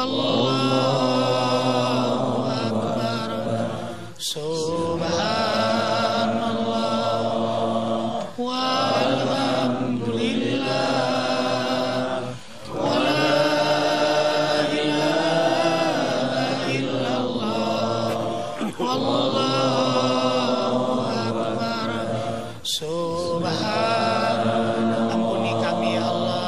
Wallahu akbar. Subhanallah walhamdulillah wala ilaha illallah wallahu akbar. Ampuni kami ya Allah.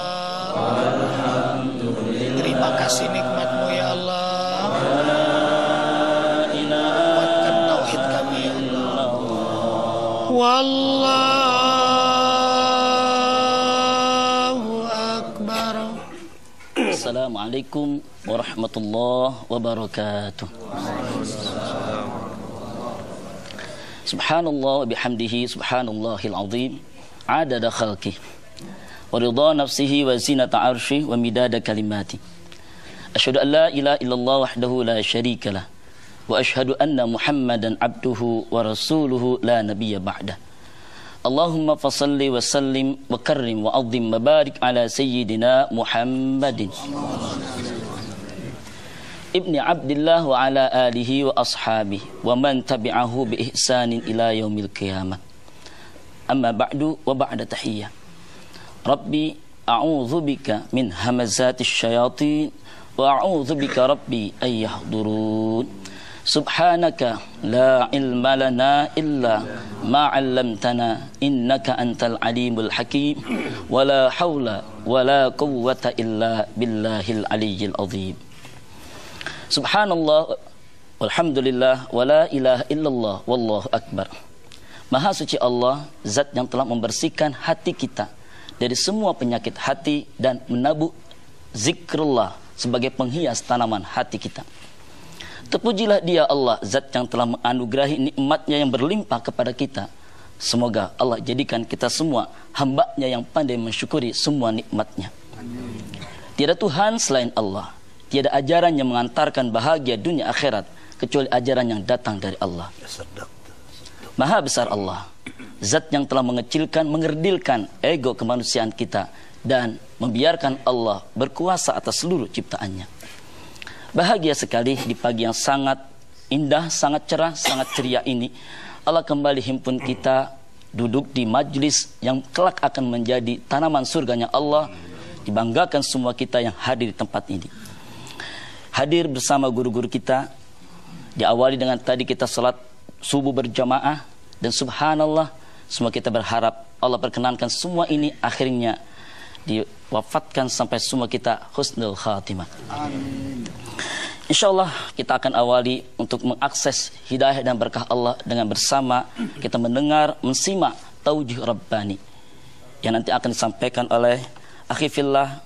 Terima kasih nikmat-Mu ya Allah. Kuatkan tauhid kami ya Allah. Wallahu akbar. Assalamualaikum warahmatullahi wabarakatuh. Subhanallah wa bihamdihi subhanallahil azim adada khalqih wa ridha nafsihi wa zinata arshih wa midada kalimati. Asyhadu an la ilaha illallah wahdahu la syarika lah wa asyhadu anna Muhammadan abduhu wa rasuluhu la nabiyya ba'dah. Allahumma fasalli wa sallim wa karrim wa azim wa barik ala sayyidina Muhammadin ibni Abdillah wa ala alihi wa ashabihi wa man tabi'ahu bi ihsanin ila yaumil qiyamah. Amma ba'du wa ba'da tahiyyah. Rabbi a'udzu bika min hamazatis syayatin wa a'udzu bika rabbi ay yahdurun. Subhanaka la ilma lana illa ma 'allamtana innaka antal alimul hakim wa la haula wa la quwwata illa billahil aliyyil azim. Subhanallah walhamdulillah wa la ilaha illallah wallahu akbar. Maha suci Allah, zat yang telah membersihkan hati kita dari semua penyakit hati dan menabur zikrullah sebagai penghias tanaman hati kita. Terpujilah Dia Allah, zat yang telah menganugerahi nikmatnya yang berlimpah kepada kita. Semoga Allah jadikan kita semua hamba-Nya yang pandai mensyukuri semua nikmatnya. Tiada Tuhan selain Allah. Tiada ajaran yang mengantarkan bahagia dunia akhirat kecuali ajaran yang datang dari Allah. Maha besar Allah, zat yang telah mengecilkan, mengerdilkan ego kemanusiaan kita dan membiarkan Allah berkuasa atas seluruh ciptaannya. Bahagia sekali di pagi yang sangat indah, sangat cerah, sangat ceria ini Allah kembali himpun kita duduk di majlis yang kelak akan menjadi tanaman surganya Allah. Dibanggakan semua kita yang hadir di tempat ini. Hadir bersama guru-guru kita. Diawali dengan tadi kita salat subuh berjamaah. Dan subhanallah, semua kita berharap Allah perkenankan semua ini akhirnya diwafatkan sampai semua kita husnul khatimah. Amin. InsyaAllah kita akan awali untuk mengakses hidayah dan berkah Allah dengan bersama kita mendengar, mensimak Taujih Rabbani yang nanti akan disampaikan oleh Akhi Fillah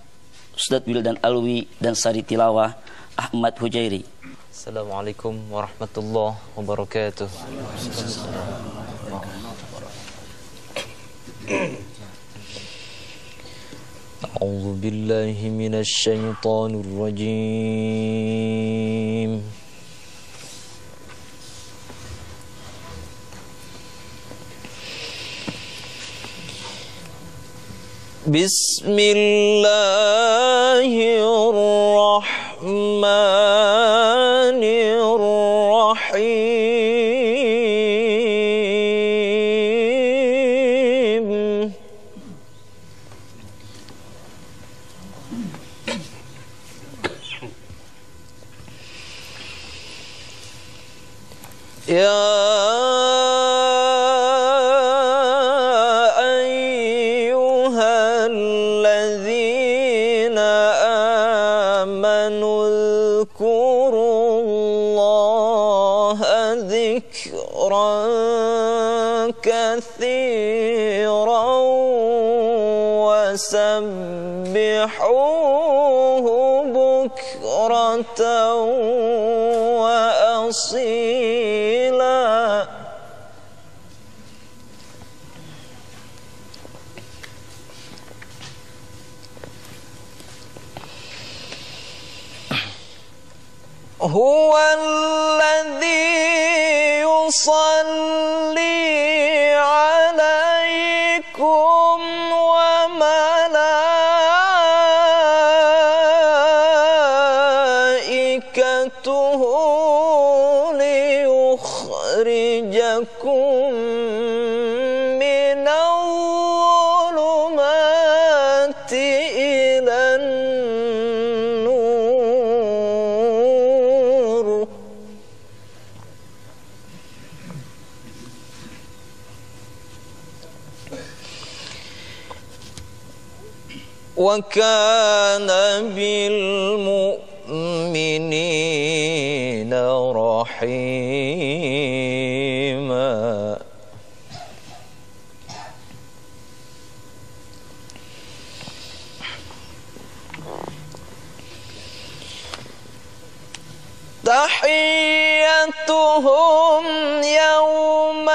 Ustadz Wildan Alwi dan Sari Tilawah Ahmad Hujairi. Assalamualaikum warahmatullahi wabarakatuh. A'udzu billahi minasy syaithanir rajim. Bismillahirrahmanirrahim. Ya كثيرا وسبحوه بكرة وأصيلا. هو الذي يصلي عليكم وملائكته وكان بالمؤمنين رحيما. تحيتهم يوم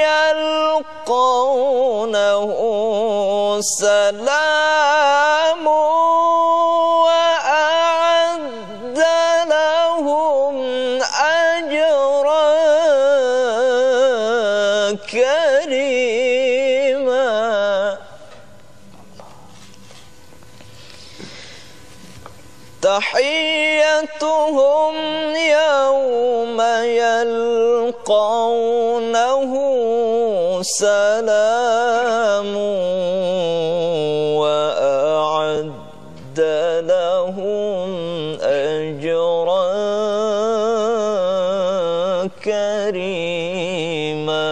يلقونه سلام وأعد لهم أجرا كريما. تحيتهم يوم يلقونه سلام وأعد لهم أجرا كريما.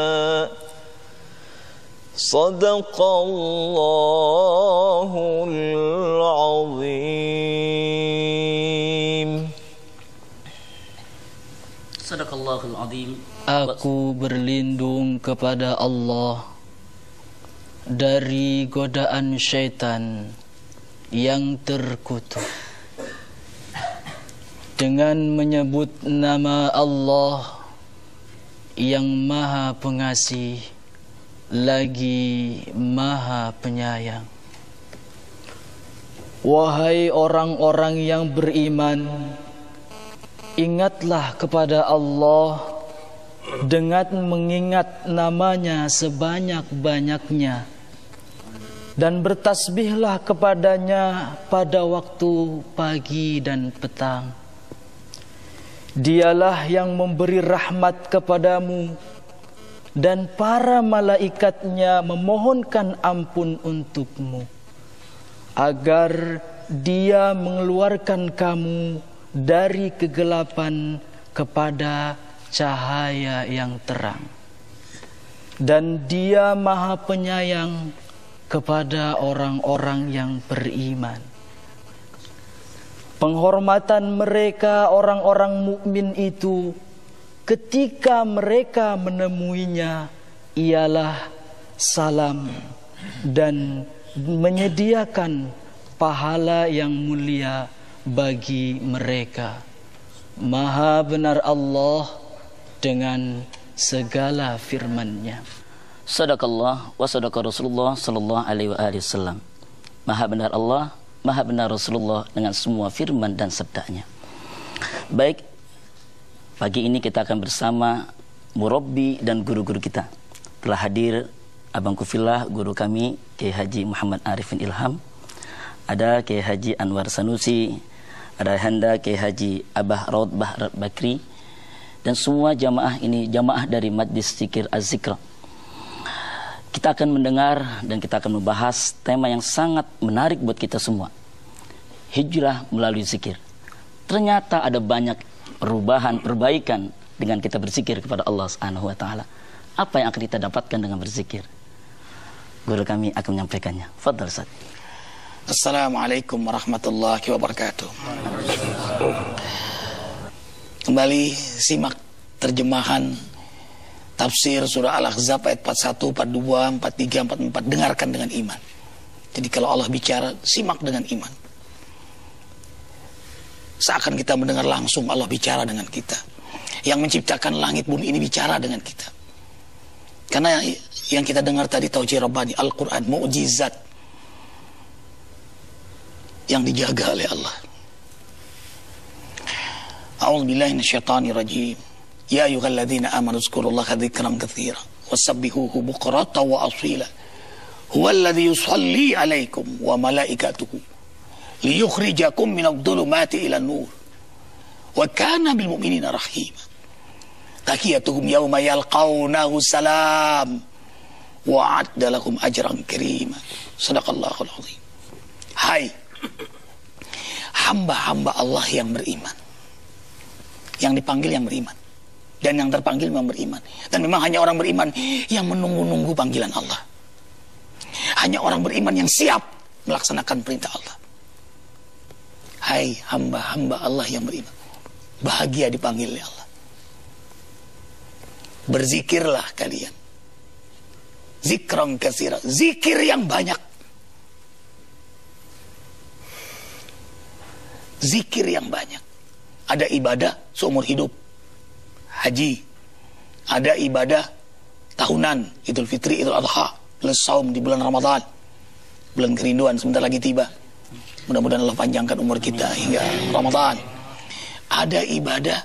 صدق الله العظيم. Sadaqallahul azim. Aku berlindung kepada Allah dari godaan syaitan yang terkutuk dengan menyebut nama Allah yang Maha Pengasih lagi Maha Penyayang. Wahai orang-orang yang beriman, ingatlah kepada Allah dengan mengingat namanya sebanyak-banyaknya, dan bertasbihlah kepadanya pada waktu pagi dan petang. Dialah yang memberi rahmat kepadamu, dan para malaikatnya memohonkan ampun untukmu, agar Dia mengeluarkan kamu dari kegelapan kepada cahaya yang terang. Dan Dia Maha Penyayang kepada orang-orang yang beriman. Penghormatan mereka orang-orang mukmin itu ketika mereka menemuinya ialah salam dan menyediakan pahala yang mulia bagi mereka. Maha benar Allah dengan segala firman-Nya. Sadaqallah wa sadaqa Rasulullah sallallahu alaihi wasallam. Maha benar Allah, maha benar Rasulullah dengan semua firman dan sabdanya. Baik, pagi ini kita akan bersama murabbi dan guru-guru kita. Telah hadir Abang Kufillah, guru kami Kiai Haji Muhammad Arifin Ilham. Ada Kiai Haji Anwar Sanusi, ada Handa Kiai Haji Abah Raud Bahar Bakri, dan semua jamaah ini jamaah dari Majlis Zikir Az-Zikra. Kita akan mendengar dan kita akan membahas tema yang sangat menarik buat kita semua. Hijrah melalui zikir. Ternyata ada banyak perubahan, perbaikan dengan kita berzikir kepada Allah Subhanahu wa taala. Apa yang akan kita dapatkan dengan berzikir? Guru kami akan menyampaikannya. Fadhal Ustaz. Assalamualaikum warahmatullahi wabarakatuh. Kembali simak terjemahan tafsir surah Al-Ahzab ayat 41, 42, 43, 44. Dengarkan dengan iman. Jadi kalau Allah bicara, simak dengan iman. Seakan kita mendengar langsung Allah bicara dengan kita. Yang menciptakan langit bumi ini bicara dengan kita. Karena yang kita dengar tadi Tauhid Rabbani, Al-Quran, mukjizat yang dijaga oleh Allah. A'udzubillahi minasyaitonirrajim. Ya ayyuhalladzina amanu dzkurullaha dzikran katsira wasabbihuhu bukratan wa asila. Huwallazi yusalli 'alaikum wa malaikatuhu liyukhrijakum minadh-dhulumati ilan nur. Wa kana bil mu'minina rahima. Tahiyatuhum yawma yalqawnahu salam wa 'adda lahum ajran karima. Shadaqallahul azim. Hai hamba-hamba Allah yang beriman, yang dipanggil yang beriman, dan yang terpanggil memang beriman. Dan memang hanya orang beriman yang menunggu-nunggu panggilan Allah. Hanya orang beriman yang siap melaksanakan perintah Allah. Hai hamba-hamba Allah yang beriman, bahagia dipanggil oleh Allah. Berzikirlah kalian. Zikran katsira, zikir yang banyak. Zikir yang banyak. Ada ibadah seumur hidup, haji. Ada ibadah tahunan, Idul Fitri, Idul Adha, plus saum di bulan Ramadan. Bulan kerinduan sebentar lagi tiba. Mudah-mudahan Allah panjangkan umur kita hingga Ramadan. Ada ibadah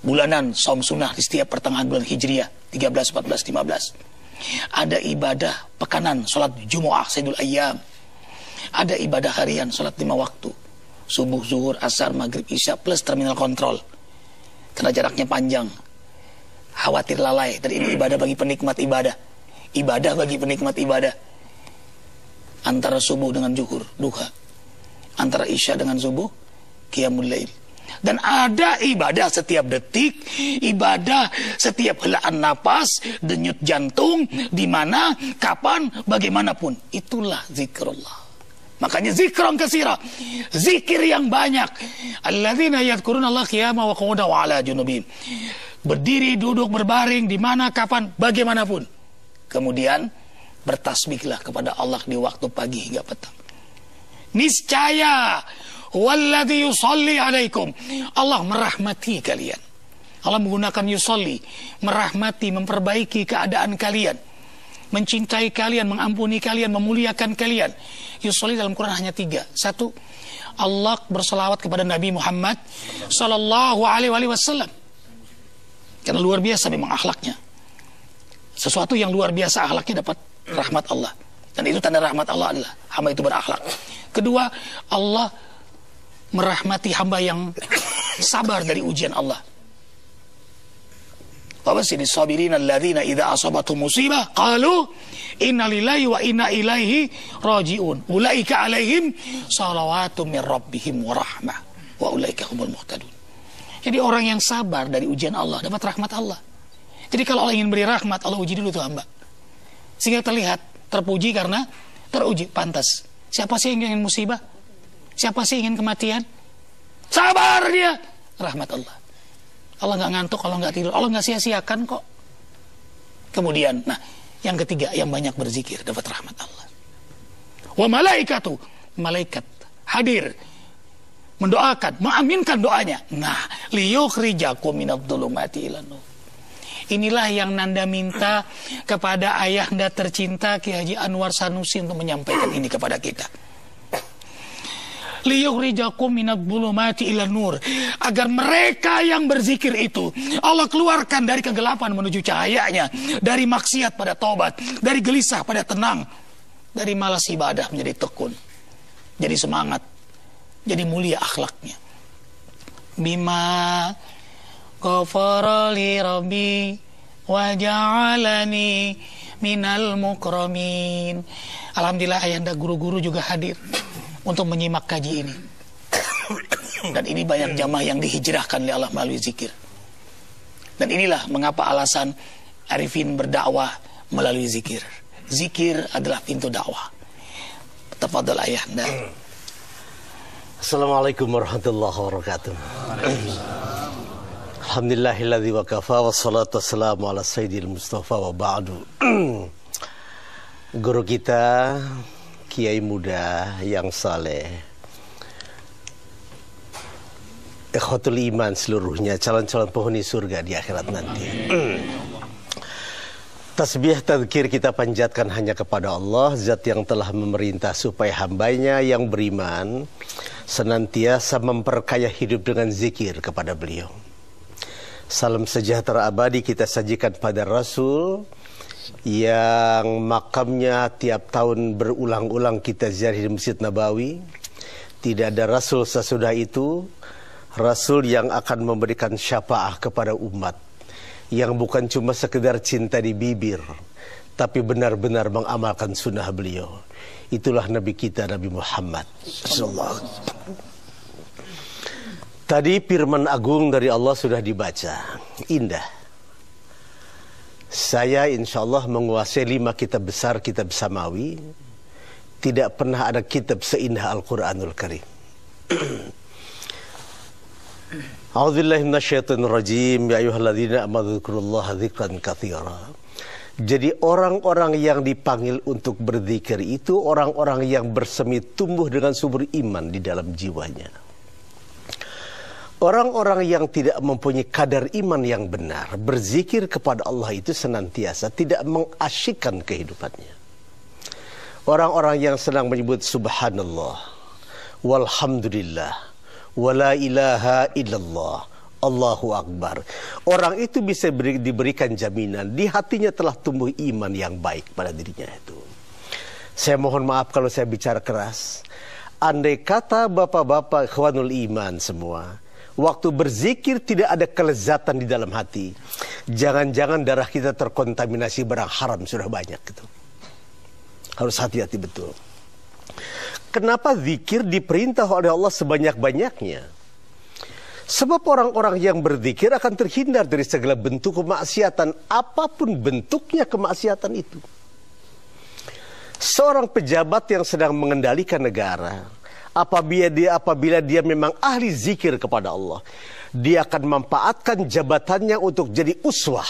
bulanan, saum sunnah di setiap pertengahan bulan Hijriah, 13, 14, 15. Ada ibadah pekanan, salat Jumu'ah, Sayyidul Ayyam. Ada ibadah harian, salat 5 waktu. Subuh, zuhur, asar, maghrib, isya, plus terminal kontrol. Karena jaraknya panjang. Khawatir lalai. Dan ini ibadah bagi penikmat ibadah. Ibadah bagi penikmat ibadah. Antara subuh dengan zuhur, duha. Antara isya dengan subuh, qiyamul lail. Dan ada ibadah setiap detik, ibadah setiap helaan napas, denyut jantung, di mana, kapan, bagaimanapun. Itulah zikrullah. Makanya zikran katsira, zikir yang banyak. Alladzina yadhkurunallaha qiyaman wa qu'udan wa 'ala junubihim. Berdiri, duduk, berbaring, di mana, kapan, bagaimanapun. Kemudian bertasbihlah kepada Allah di waktu pagi hingga petang. Niscaya walladzi yusalli alaikum, Allah merahmati kalian. Allah menggunakan yusalli, merahmati, memperbaiki keadaan kalian, mencintai kalian, mengampuni kalian, memuliakan kalian. Yusalli dalam Quran hanya 3. 1, Allah berselawat kepada Nabi Muhammad sallallahu alaihi wasallam. Karena luar biasa memang akhlaknya. Sesuatu yang luar biasa akhlaknya dapat rahmat Allah. Dan itu tanda rahmat Allah adalah hamba itu berakhlak. Kedua, Allah merahmati hamba yang sabar dari ujian Allah. Wabashiri sabirin alladzina idza asabatuhum musibah qalu inna lillahi wa inna ilaihi rajiun. Ulaika alaihim salawatu min rabbihim wa rahmah wa ulaika humul muhtadun. Jadi orang yang sabar dari ujian Allah dapat rahmat Allah. Jadi kalau Allah ingin beri rahmat, Allah uji dulu tuh hamba. Sehingga terlihat terpuji karena teruji, pantas. Siapa sih yang ingin musibah? Siapa sih ingin kematian? Sabar dia. Rahmat Allah. Allah nggak ngantuk, Allah nggak tidur, Allah nggak sia-siakan kok. Kemudian, nah, yang ketiga, yang banyak berzikir dapat rahmat Allah. Wa malaikatu, malaikat hadir, mendoakan, mengaminkan doanya. Nah, liyukhrijakum minadh-dhulumati ilan nur. Inilah yang Nanda minta kepada ayahanda tercinta Ki Haji Anwar Sanusi untuk menyampaikan ini kepada kita. Liyukhrijakum minadh-dhulumati ilan nur, agar mereka yang berzikir itu Allah keluarkan dari kegelapan menuju cahayanya, dari maksiat pada taubat, dari gelisah pada tenang, dari malas ibadah menjadi tekun, jadi semangat, jadi mulia akhlaknya. Bima ghafara li rabbi wa ja'alani minal mukramin. Alhamdulillah ayahanda guru-guru juga hadir untuk menyimak kaji ini. Dan ini banyak jamaah yang dihijrahkan oleh Allah melalui zikir. Dan inilah mengapa alasan Arifin berdakwah melalui zikir. Zikir adalah pintu dakwah. Tafadhol ayahanda. Assalamualaikum warahmatullahi wabarakatuh. Alhamdulillahilladzi wa kafa wassalatu wassalamu ala sayyidil mustafa wa ba'du. Guru kita, kiai muda yang saleh, ikhwatul iman seluruhnya, calon-calon penghuni surga di akhirat nanti. Tasbih tadzkir kita panjatkan hanya kepada Allah, zat yang telah memerintah supaya hambanya yang beriman senantiasa memperkaya hidup dengan zikir kepada beliau. Salam sejahtera abadi kita sajikan pada Rasul yang makamnya tiap tahun berulang-ulang kita ziarah di Masjid Nabawi. Tidak ada Rasul sesudah itu, Rasul yang akan memberikan syafaat kepada umat, yang bukan cuma sekedar cinta di bibir, tapi benar-benar mengamalkan sunnah beliau. Itulah Nabi kita, Nabi Muhammad sallallahu alaihi wasallam. Tadi firman agung dari Allah sudah dibaca, indah. Saya insya Allah menguasai 5 kitab besar, kitab samawi. tidak pernah ada kitab seindah Al-Quranul Karim. A'udzubillahi minasyaitonir rajim. Ya ayyuhalladzina amanu dzkurullaha dzikran katsira. Jadi orang-orang yang dipanggil untuk berzikir itu orang-orang yang bersemi tumbuh dengan subur iman di dalam jiwanya. Orang-orang yang tidak mempunyai kadar iman yang benar, berzikir kepada Allah itu senantiasa tidak mengasyikkan kehidupannya. Orang-orang yang senang menyebut subhanallah, walhamdulillah, wala ilaha illallah, Allahu Akbar. Orang itu bisa diberikan jaminan di hatinya telah tumbuh iman yang baik pada dirinya itu. Saya mohon maaf kalau saya bicara keras. Andai kata bapak-bapak ikhwanul iman semua, waktu berzikir tidak ada kelezatan di dalam hati, jangan-jangan darah kita terkontaminasi barang haram sudah banyak gitu. Harus hati-hati betul. Kenapa zikir diperintah oleh Allah sebanyak-banyaknya? Sebab orang-orang yang berzikir akan terhindar dari segala bentuk kemaksiatan, apapun bentuknya kemaksiatan itu. Seorang pejabat yang sedang mengendalikan negara, apabila dia memang ahli zikir kepada Allah, dia akan memanfaatkan jabatannya untuk jadi uswah.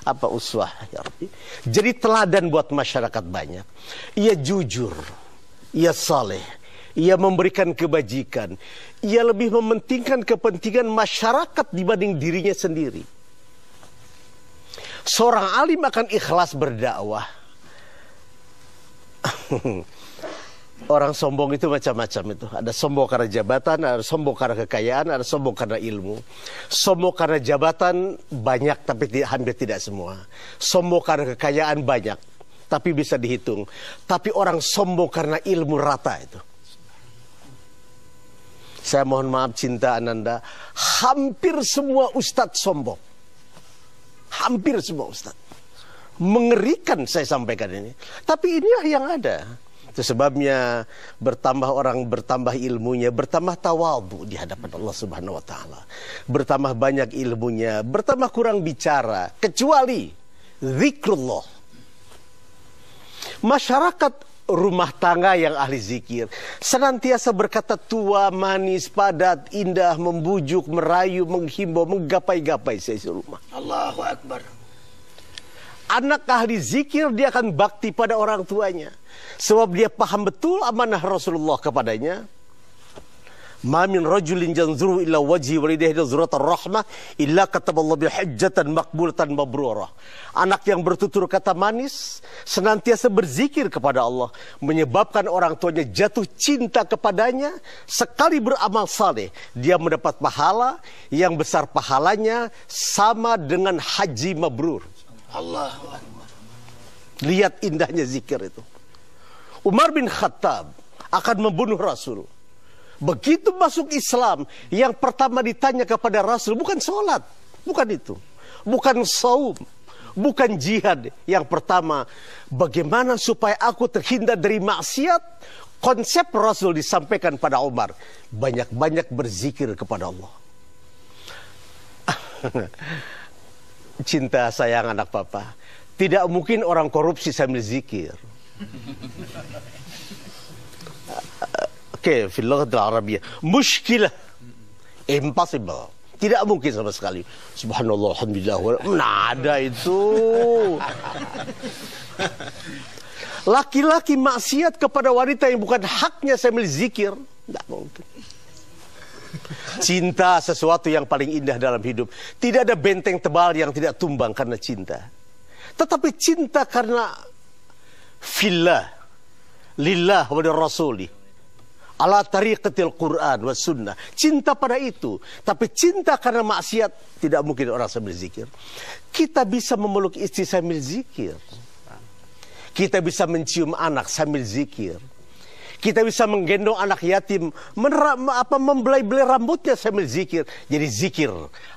Apa uswah? Ya Rabbi? Jadi teladan buat masyarakat banyak. Ia jujur, ia saleh, ia memberikan kebajikan, ia lebih mementingkan kepentingan masyarakat dibanding dirinya sendiri. Seorang alim akan ikhlas berdakwah. Orang sombong itu macam-macam itu. Ada sombong karena jabatan, ada sombong karena kekayaan, ada sombong karena ilmu. Sombong karena jabatan banyak tapi hampir tidak semua. Sombong karena kekayaan banyak tapi bisa dihitung. Tapi orang sombong karena ilmu rata itu. Saya mohon maaf Cinta Ananda, hampir semua ustadz sombong. Hampir semua ustadz. Mengerikan saya sampaikan ini. Tapi inilah yang ada. Itu sebabnya bertambah ilmunya, bertambah tawadhu di hadapan Allah Subhanahu wa taala. Bertambah banyak ilmunya, bertambah kurang bicara, kecuali zikrullah. Masyarakat rumah tangga yang ahli zikir senantiasa berkata tua, manis, padat, indah, membujuk, merayu, menghimbau, menggapai-gapai seisi rumah. Allahu Akbar. Anak ahli zikir dia akan bakti pada orang tuanya, sebab dia paham betul amanah Rasulullah kepadanya. Ma min rajulin yanzuru illa wajhi walidayhi zuratar rahmah illa kataballahu bi hajjatan maqbulatan mabrurah. Anak yang bertutur kata manis senantiasa berzikir kepada Allah menyebabkan orang tuanya jatuh cinta kepadanya. Sekali beramal saleh dia mendapat pahala yang besar, pahalanya sama dengan haji mabrur. Allah. Lihat indahnya zikir itu. Umar bin Khattab akan membunuh Rasul. Begitu masuk Islam, yang pertama ditanya kepada Rasul bukan sholat, bukan itu, bukan saum, bukan jihad. Yang pertama, bagaimana supaya aku terhindar dari maksiat? Konsep Rasul disampaikan pada Umar, banyak-banyak berzikir kepada Allah. Cinta sayang anak papa, tidak mungkin orang korupsi sambil zikir. Oke, fil lughat al-arabiyyah mushkilah, impossible, tidak mungkin sama sekali. Subhanallah, alhamdulillah, nah ada itu. Laki-laki maksiat kepada wanita yang bukan haknya sambil zikir, tidak mungkin. Cinta sesuatu yang paling indah dalam hidup. Tidak ada benteng tebal yang tidak tumbang karena cinta. Tetapi cinta karena fillah, lillah wa rasuli, ala tariqatil Quran wa sunnah. Cinta pada itu. Tapi cinta karena maksiat tidak mungkin orang sambil zikir. Kita bisa memeluk istri sambil zikir. Kita bisa mencium anak sambil zikir. Kita bisa menggendong anak yatim, membelai-belai rambutnya sambil zikir. Jadi zikir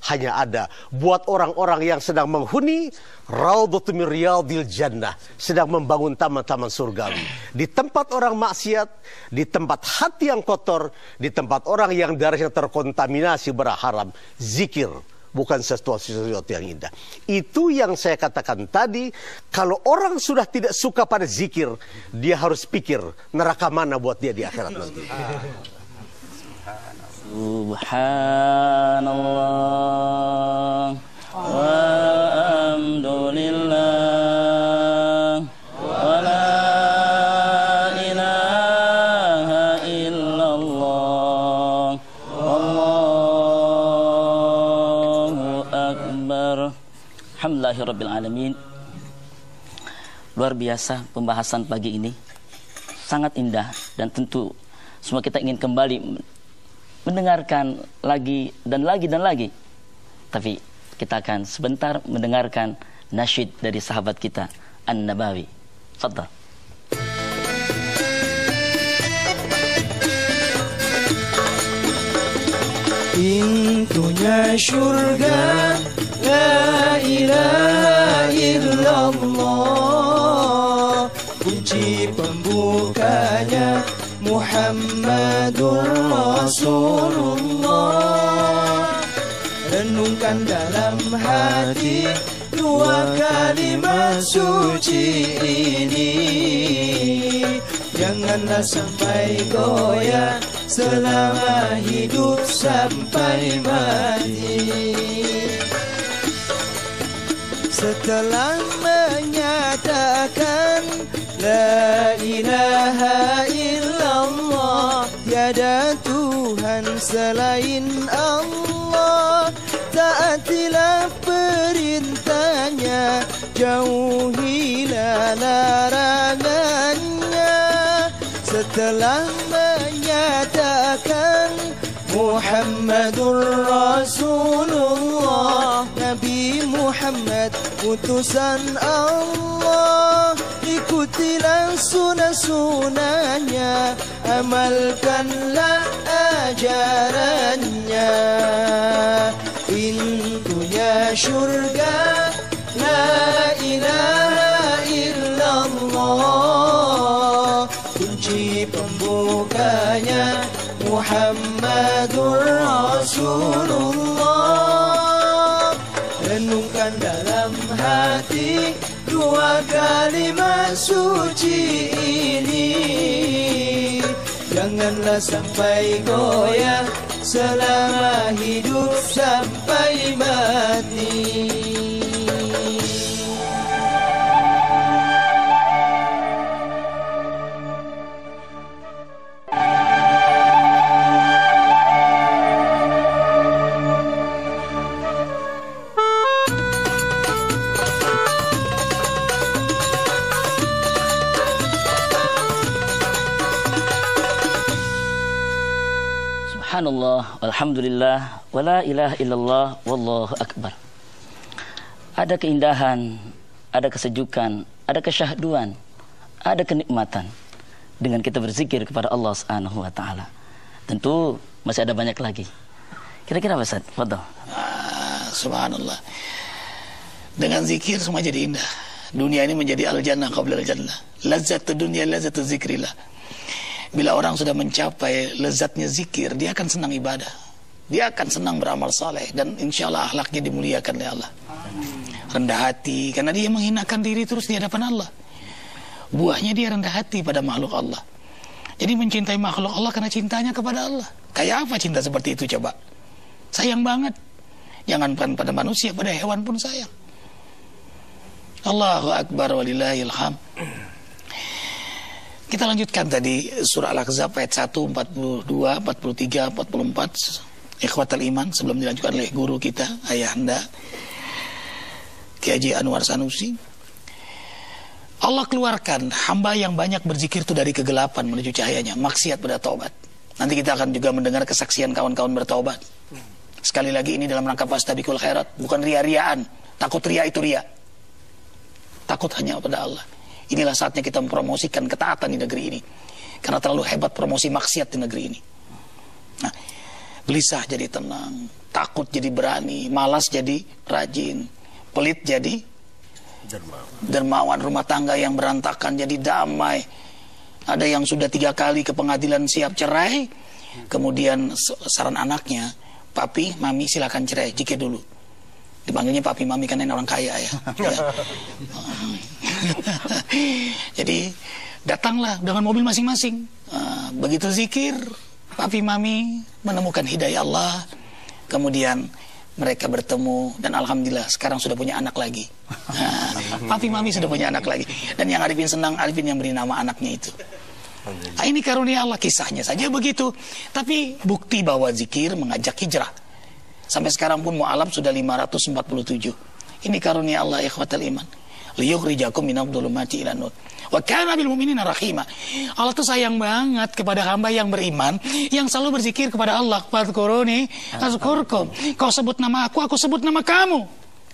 hanya ada buat orang-orang yang sedang menghuni raudhatun min riyadil jannah, sedang membangun taman-taman surgawi. Di tempat orang maksiat, di tempat hati yang kotor, di tempat orang yang darahnya terkontaminasi bara haram, zikir bukan sesuatu yang indah. Itu yang saya katakan tadi, kalau orang sudah tidak suka pada zikir, dia harus pikir neraka mana buat dia di akhirat nanti. Subhanallah walhamdulillah wa la ilaha illallah wallahu akbar. Alhamdulillahirabbil alamin. Luar biasa pembahasan pagi ini, sangat indah, dan tentu semua kita ingin kembali mendengarkan lagi dan lagi dan lagi. Tapi kita akan sebentar mendengarkan nasyid dari sahabat kita An-Nabawi. Fadhal. Pintunya syurga, la ilaha illallah. Kunci pembukanya Muhammadur Rasulullah. Renungkan dalam hati dua kalimat suci ini. Janganlah sampai goyah selama hidup sampai mati. Setelah menyatakan la ilaha illallah, tiada Tuhan selain Allah, taatilah perintahnya, jauhilah larangannya. Setelah menyatakan Muhammadur Rasulullah, Nabi Muhammad utusan Allah, ikutilah sunnah-sunnahnya, amalkanlah ajarannya. Pintunya syurga, la ilaha illallah. Kunci pembukanya Muhammadur Rasulullah. Renungkan dalam hati dua kalimat suci ini. Janganlah sampai goyah selama hidup sampai mati. Subhanallah, alhamdulillah, wa la ilaha illallah, wallahu akbar. Ada keindahan, ada kesejukan, ada kesyahduan, ada kenikmatan dengan kita berzikir kepada Allah Subhanahu wa taala. Tentu masih ada banyak lagi. Kira-kira apa, Ustaz? Fadhal. Subhanallah. Dengan zikir semua jadi indah. Dunia ini menjadi al-jannah qabla al-jannah. Lazzatu dunya lazzatu zikrillah. Bila orang sudah mencapai lezatnya zikir, dia akan senang ibadah, dia akan senang beramal saleh, dan insya Allah akhlaknya dimuliakan oleh Allah. Rendah hati karena dia menghinakan diri terus di hadapan Allah. Buahnya dia rendah hati pada makhluk Allah. Jadi mencintai makhluk Allah karena cintanya kepada Allah. Kayak apa cinta seperti itu coba? Sayang banget. Jangankan pada manusia, pada hewan pun sayang. Allahu Akbar walillahil hamd. Kita lanjutkan tadi surah Al-Ahzab ayat 1, 42, 43, 44. Ikhwatal iman, sebelum dilanjutkan oleh guru kita, ayahanda Kiai Haji Anwar Sanusi. Allah keluarkan hamba yang banyak berzikir itu dari kegelapan menuju cahayanya, maksiat pada taubat. Nanti kita akan juga mendengar kesaksian kawan-kawan bertaubat. Sekali lagi ini dalam rangka fastabiqul khairat, bukan ria-riaan. Takut ria itu ria. Takut hanya pada Allah. Inilah saatnya kita mempromosikan ketaatan di negeri ini. Karena terlalu hebat promosi maksiat di negeri ini. Nah, gelisah jadi tenang, takut jadi berani, malas jadi rajin, pelit jadi dermawan, rumah tangga yang berantakan jadi damai. Ada yang sudah 3 kali ke pengadilan siap cerai, kemudian saran anaknya, papi, mami silakan cerai, jika dulu. Dipanggilnya papi mami kan orang kaya ya. Jadi datanglah dengan mobil masing-masing. Begitu zikir, papi mami menemukan hidayah Allah. Kemudian mereka bertemu dan alhamdulillah sekarang sudah punya anak lagi. Papi mami sudah punya anak lagi. Dan yang Arifin senang, Arifin yang beri nama anaknya itu. Ini karunia Allah, kisahnya saja begitu. Tapi bukti bahwa zikir mengajak hijrah. Sampai sekarang pun mu'alaf sudah 547. Ini karunia Allah, ikhwatal iman. Liyukhrijakum minadh dhulumati ilan nur. Wa kana bil mu'minina rahima. Allah tuh sayang banget kepada hamba yang beriman, yang selalu berzikir kepada Allah. Fadhkuruni azkurkum. Kau sebut nama aku sebut nama kamu.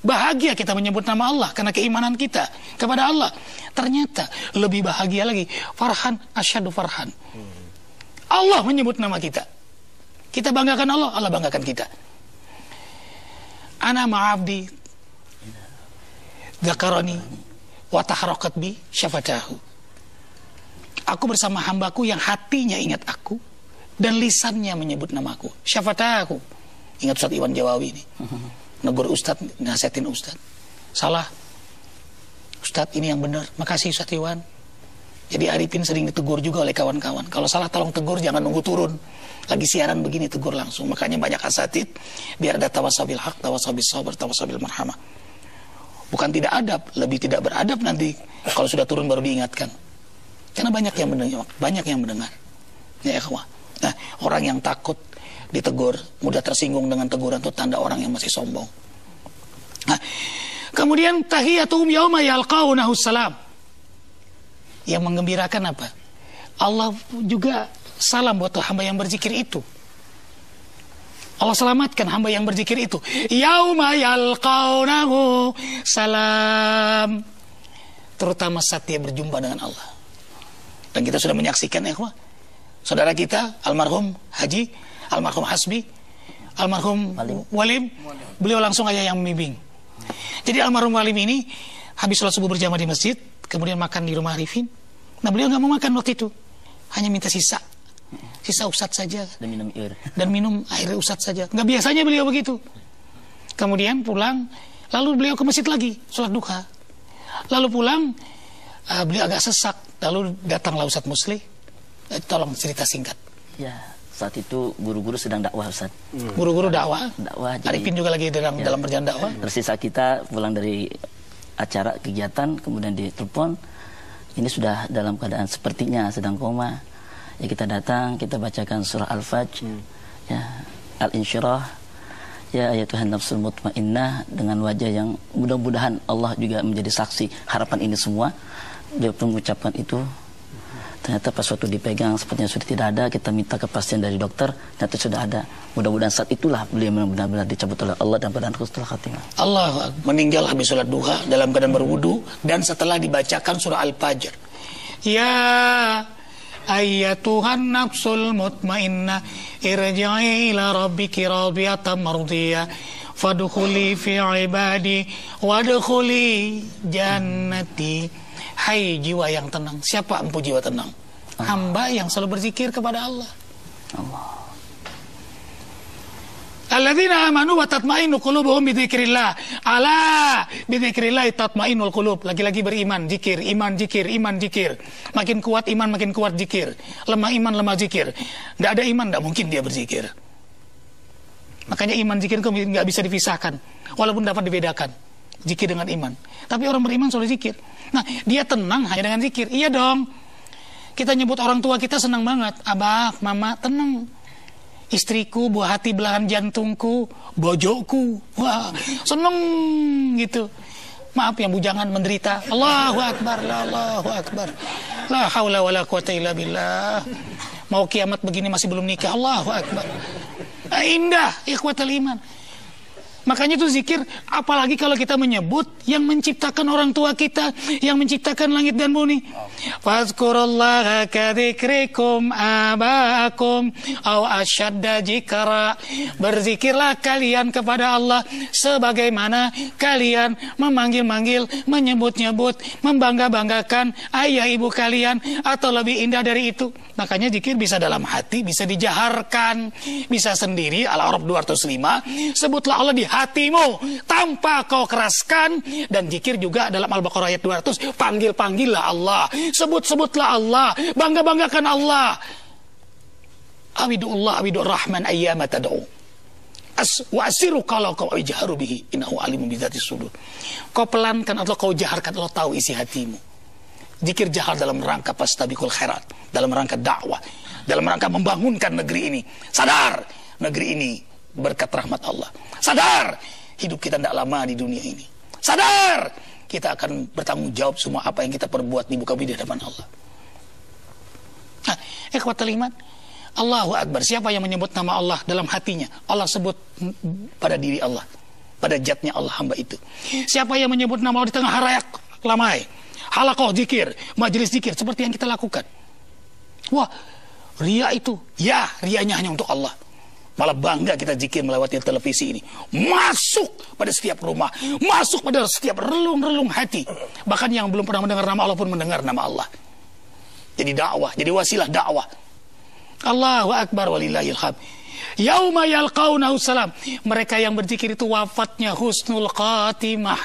Bahagia kita menyebut nama Allah karena keimanan kita kepada Allah. Ternyata lebih bahagia lagi. Farhan asyadu farhan. Allah menyebut nama kita. Kita banggakan Allah, Allah banggakan kita. Ana ma'abdi dzakarani wa taharakat bi syafatahu. Aku bersama hambaku yang hatinya ingat aku dan lisannya menyebut namaku. Syafatahu. Ingat Ustaz Iwan Jawawi ini. Negur Ustaz, nasihatin Ustaz. Salah. Ustaz ini yang benar. Makasih Ustaz Iwan. Jadi Arifin sering ditegur juga oleh kawan-kawan. Kalau salah tolong tegur, jangan nunggu turun. Lagi siaran begini tegur langsung. Makanya banyak asatid biar ada tawasabil haq, tawasabil sabar, tawasabil marhamah. Bukan tidak adab, lebih tidak beradab nanti kalau sudah turun baru diingatkan. Karena banyak yang mendengar. Ya ikhwah. Nah, orang yang takut ditegur, mudah tersinggung dengan teguran itu tanda orang yang masih sombong. Nah, kemudian tahiyatuhum yauma yalqaunahu salam. Yang menggembirakan apa? Allah juga salam buat hamba yang berzikir itu. Allah selamatkan hamba yang berzikir itu. Yauma yalqaunahu salam. Terutama saat dia berjumpa dengan Allah. Dan kita sudah menyaksikan ikhwah. Saudara kita almarhum Haji, almarhum Hasbi, almarhum Walim, beliau langsung aja yang membimbing. Jadi almarhum Walim ini habis sholat subuh berjamaah di masjid, kemudian makan di rumah Arifin. Nah beliau nggak mau makan waktu itu, hanya minta sisa ustadz saja dan minum air ustadz saja. Nggak biasanya beliau begitu. Kemudian pulang, lalu beliau ke masjid lagi sholat duha. Lalu pulang, beliau agak sesak, lalu datanglah Ustadz Musli. Tolong cerita singkat. Ya, saat itu guru-guru sedang dakwah Ustaz. Guru-guru dakwah. Arifin juga lagi dalam perjalanan dakwah. Tersisa kita pulang dari acara kegiatan, kemudian ditelepon. Ini sudah dalam keadaan sepertinya sedang koma. Ya kita datang, kita bacakan surah Al-Fajr, ya Al-Insyirah, ya ayatuhan nafsul mutmainnah, dengan wajah yang mudah-mudahan Allah juga menjadi saksi harapan ini semua. Beliau pun mengucapkan itu. Ternyata pas waktu dipegang sepertinya sudah tidak ada. Kita minta kepastian dari dokter, ternyata sudah ada. Mudah-mudahan saat itulah beliau benar-benar dicabut oleh Allah dan keadaan husnul khatimah. Allah meninggal habis sholat duha dalam keadaan berwudu dan setelah dibacakan surah Al-Fajr. Ya ayyatuhan nafsul mutmainnah irji'i ila rabbiki radiyatan mardiyah fadkhuli fi ibadi wadkhuli jannati. Hai jiwa yang tenang. Siapa empu jiwa tenang? Hamba yang selalu berzikir kepada Allah. Alladzina amanu wa tatma'innu qulubuhum bidzikrillah. Ala bidzikrillah tatma'innul qulub. Lagi-lagi beriman, zikir, iman, zikir, iman, zikir. Makin kuat iman, makin kuat zikir. Lemah iman, lemah zikir. Tidak ada iman, tidak mungkin dia berzikir. Makanya iman zikir itu nggak bisa dipisahkan, walaupun dapat dibedakan. Zikir dengan iman. Tapi orang beriman selalu zikir. Nah, dia tenang hanya dengan zikir. Iya dong. Kita nyebut orang tua kita senang banget. Abah, mama, tenang. Istriku, buah hati belahan jantungku, bojoku. Wah, seneng gitu. Maaf yang bujangan menderita. Allahu Akbar, Allahu Akbar. La haula wala quwata illa billah. Mau kiamat begini masih belum nikah. Allahu Akbar. Indah, ikhwatal iman. Makanya itu zikir, apalagi kalau kita menyebut yang menciptakan orang tua kita, yang menciptakan langit dan bumi. Fazkurullaha kadzikrikum abakum aw asyadda dzikra. Berzikirlah kalian kepada Allah sebagaimana kalian memanggil-manggil, menyebut-nyebut, membangga-banggakan ayah ibu kalian atau lebih indah dari itu. Makanya zikir bisa dalam hati, bisa dijaharkan, bisa sendiri. Al-Araf 205, sebutlah Allah di hatimu tanpa kau keraskan. Dan zikir juga dalam Al-Baqarah ayat 200, panggil-panggillah Allah, sebut-sebutlah Allah, bangga-banggakan Allah. Abidullah abidur rahman ayyama tad'u wa asiru kalau kau ijharu bihi innahu alimun bidzati sudur. Kau pelankan atau kau jaharkan, Allah tahu isi hatimu. Zikir jahar dalam rangka fastabiqul khairat, dalam rangka dakwah, dalam rangka membangunkan negeri ini. Sadar, negeri ini berkat rahmat Allah. Sadar, hidup kita tidak lama di dunia ini. Sadar, kita akan bertanggung jawab semua apa yang kita perbuat di muka bumi di hadapan Allah. Nah, ikhwatul iman, Allahu Akbar. Siapa yang menyebut nama Allah dalam hatinya, Allah sebut pada diri Allah, pada zatnya Allah hamba itu. Siapa yang menyebut nama Allah di tengah halayak ramai, halaqah zikir, majelis zikir seperti yang kita lakukan. Wah, ria itu, ya rianya hanya untuk Allah. Malah bangga kita zikir melewati televisi ini, masuk pada setiap rumah, masuk pada setiap relung-relung hati. Bahkan yang belum pernah mendengar nama Allah pun mendengar nama Allah. Jadi dakwah, jadi wasilah dakwah. Allahu Akbar walillahil hamd. Yauma yalqaunahu salam. Mereka yang berzikir itu wafatnya husnul khatimah.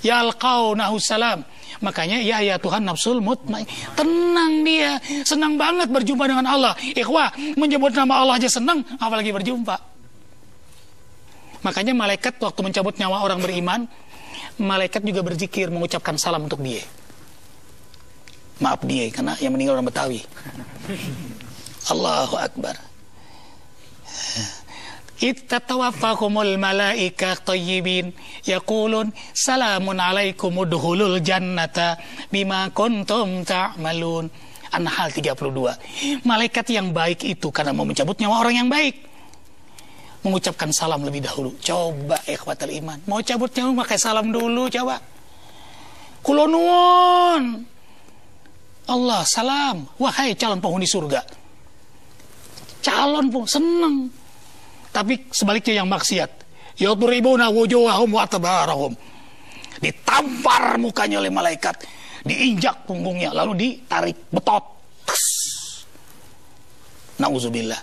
Yalqaunahu salam. Makanya ya Tuhan nafsul mutmain, tenang dia, senang banget berjumpa dengan Allah. Ikhwah, menyebut nama Allah aja senang, apalagi berjumpa. Makanya malaikat waktu mencabut nyawa orang beriman, malaikat juga berzikir mengucapkan salam untuk dia. Maaf dia, karena yang meninggal orang Betawi. Allahu Akbar. Ittatawaffahumul malaika tayyibin yaqulun salamun alaikum udkhulul jannata bima kuntum ta'malun. An-Nahl 32. Malaikat yang baik itu karena mau mencabut nyawa orang yang baik, mengucapkan salam lebih dahulu. Coba ikhwatul iman, mau cabut nyawa pakai salam dulu coba. Kula nuwun. Allah salam, wahai calon penghuni surga. Calon pun senang. Tapi sebaliknya yang maksiat, yadribuna wujuhahum wa adbarahum. Ditampar mukanya oleh malaikat, diinjak punggungnya, lalu ditarik betot. Nauzubillah.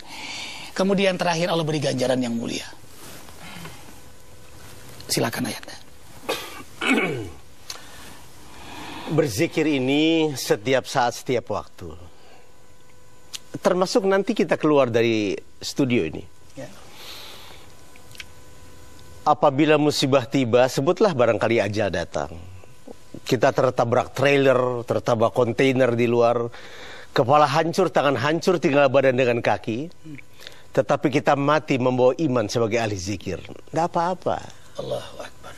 Kemudian terakhir Allah beri ganjaran yang mulia. Silakan ayatnya. Berzikir ini setiap saat, setiap waktu. Termasuk nanti kita keluar dari studio ini. Ya. Apabila musibah tiba, sebutlah barangkali ajal datang. Kita tertabrak trailer, tertabrak kontainer di luar, kepala hancur, tangan hancur, tinggal badan dengan kaki. Tetapi kita mati membawa iman sebagai ahli zikir. Tidak apa-apa. Allahu Akbar.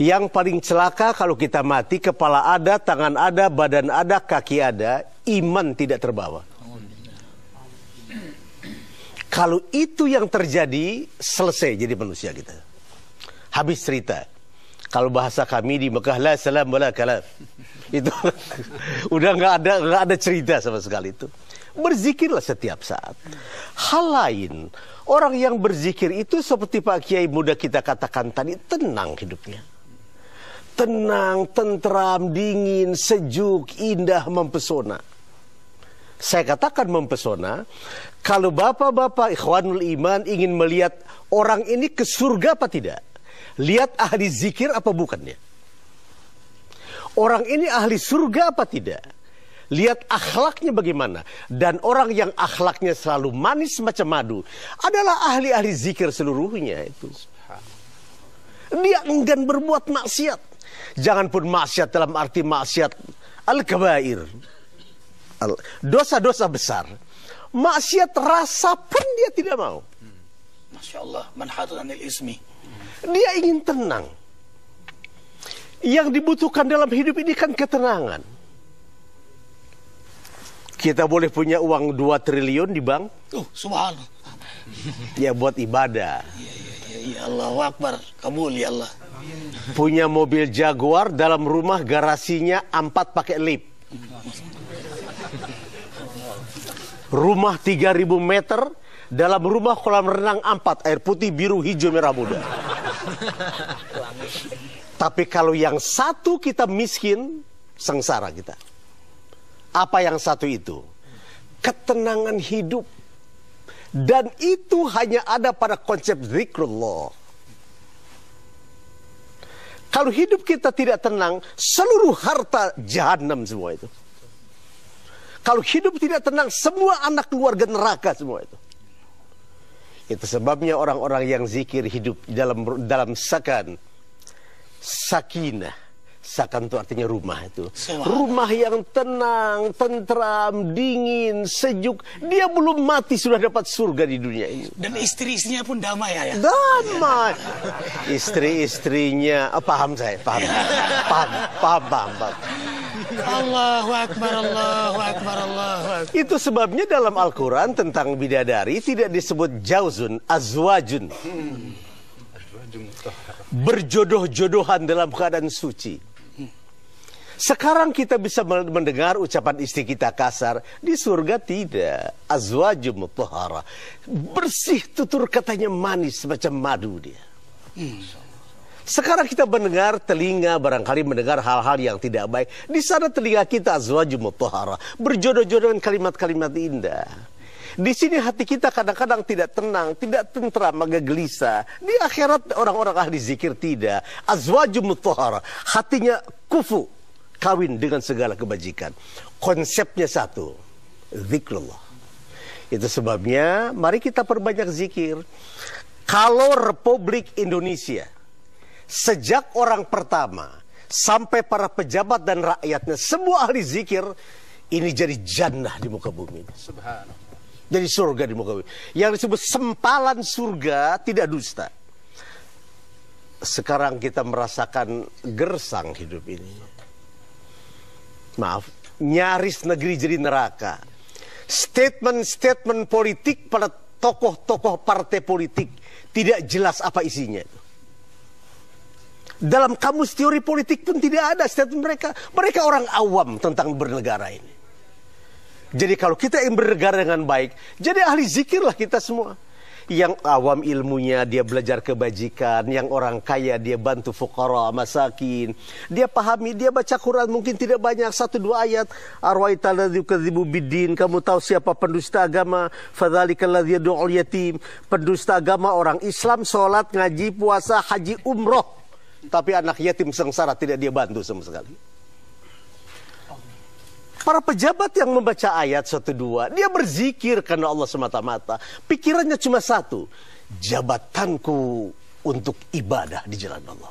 Yang paling celaka kalau kita mati, kepala ada, tangan ada, badan ada, kaki ada, iman tidak terbawa. Kalau itu yang terjadi, selesai jadi manusia kita. Habis cerita. Kalau bahasa kami di Mekah, la salam wala kalam. Itu udah nggak ada cerita sama sekali itu. Berzikirlah setiap saat. Hal lain, orang yang berzikir itu seperti Pak Kiai muda kita katakan tadi, tenang hidupnya. Tenang, tentram, dingin, sejuk, indah, mempesona. Saya katakan mempesona, kalau bapak-bapak ikhwanul iman ingin melihat orang ini ke surga apa tidak, lihat ahli zikir apa bukannya. Orang ini ahli surga apa tidak, lihat akhlaknya bagaimana. Dan orang yang akhlaknya selalu manis macam madu adalah ahli-ahli zikir seluruhnya itu. Dia enggan berbuat maksiat. Jangan pun maksiat dalam arti maksiat al-kabair, dosa-dosa besar. Maksiat rasa pun dia tidak mau. Masya Allah, manhatun anil ismi. Dia ingin tenang. Yang dibutuhkan dalam hidup ini kan ketenangan. Kita boleh punya uang 2 triliun di bank. Subhanallah. Ya buat ibadah. Ya Allahu Akbar, kabul ya Allah. Punya mobil Jaguar, dalam rumah garasinya 4 pakai lift. Rumah 3.000 meter, dalam rumah kolam renang 4, air putih, biru, hijau, merah muda. Tapi kalau yang satu kita miskin, sengsara kita. Apa yang satu itu? Ketenangan hidup. Dan itu hanya ada pada konsep zikrullah. Kalau hidup kita tidak tenang, seluruh harta jahanam semua itu. Kalau hidup tidak tenang, semua anak keluarga neraka semua itu. Itu sebabnya orang-orang yang zikir hidup dalam sakinah. Sakan itu artinya rumah itu. Rumah yang tenang, tentram, dingin, sejuk. Dia belum mati sudah dapat surga di dunia ini. Dan istri-istrinya pun damai ya. Damai. Istri-istrinya, paham saya, paham. Allahu Akbar, Allahu Akbar, Allahu Akbar. Itu sebabnya dalam Al-Quran tentang bidadari tidak disebut jauzun, azwajun. Berjodoh-jodohan dalam keadaan suci. Sekarang kita bisa mendengar ucapan istri kita kasar. Di surga tidak. Azwajum mutahhara. Bersih, tutur katanya manis semacam madu dia. Sekarang kita mendengar, telinga barangkali mendengar hal-hal yang tidak baik. Di sana telinga kita azwajum mutahhara. Berjodoh-jodoh dengan kalimat-kalimat indah. Di sini hati kita kadang-kadang tidak tenang, tidak tentram, agak gelisah. Di akhirat orang-orang ahli zikir tidak. Azwajum mutahhara. Hatinya kufu. Kawin dengan segala kebajikan. Konsepnya satu. Zikrullah. Itu sebabnya mari kita perbanyak zikir. Kalau Republik Indonesia sejak orang pertama sampai para pejabat dan rakyatnya semua ahli zikir, ini jadi jannah di muka bumi. Subhanallah. Jadi surga di muka bumi. Yang disebut sempalan surga tidak dusta. Sekarang kita merasakan gersang hidup ini. Maaf, nyaris negeri jadi neraka. Statement-statement politik pada tokoh-tokoh partai politik tidak jelas apa isinya. Dalam kamus teori politik pun tidak ada statement mereka. Mereka orang awam tentang bernegara ini. Jadi kalau kita ingin bernegara dengan baik, jadi ahli zikirlah kita semua. Yang awam ilmunya dia belajar kebajikan, yang orang kaya dia bantu fuqara, masakin. Dia pahami, dia baca Quran mungkin tidak banyak, 1-2 ayat. Arwaita alladzi yukadzibu biddin, kamu tahu siapa pendusta agama? Fadzalikal ladzi yad'ul yatim. Pendusta agama orang Islam, sholat, ngaji, puasa, haji, umroh. Tapi anak yatim sengsara tidak dia bantu sama sekali. Para pejabat yang membaca ayat 1-2, dia berzikir karena Allah semata-mata. Pikirannya cuma satu, jabatanku untuk ibadah di jalan Allah.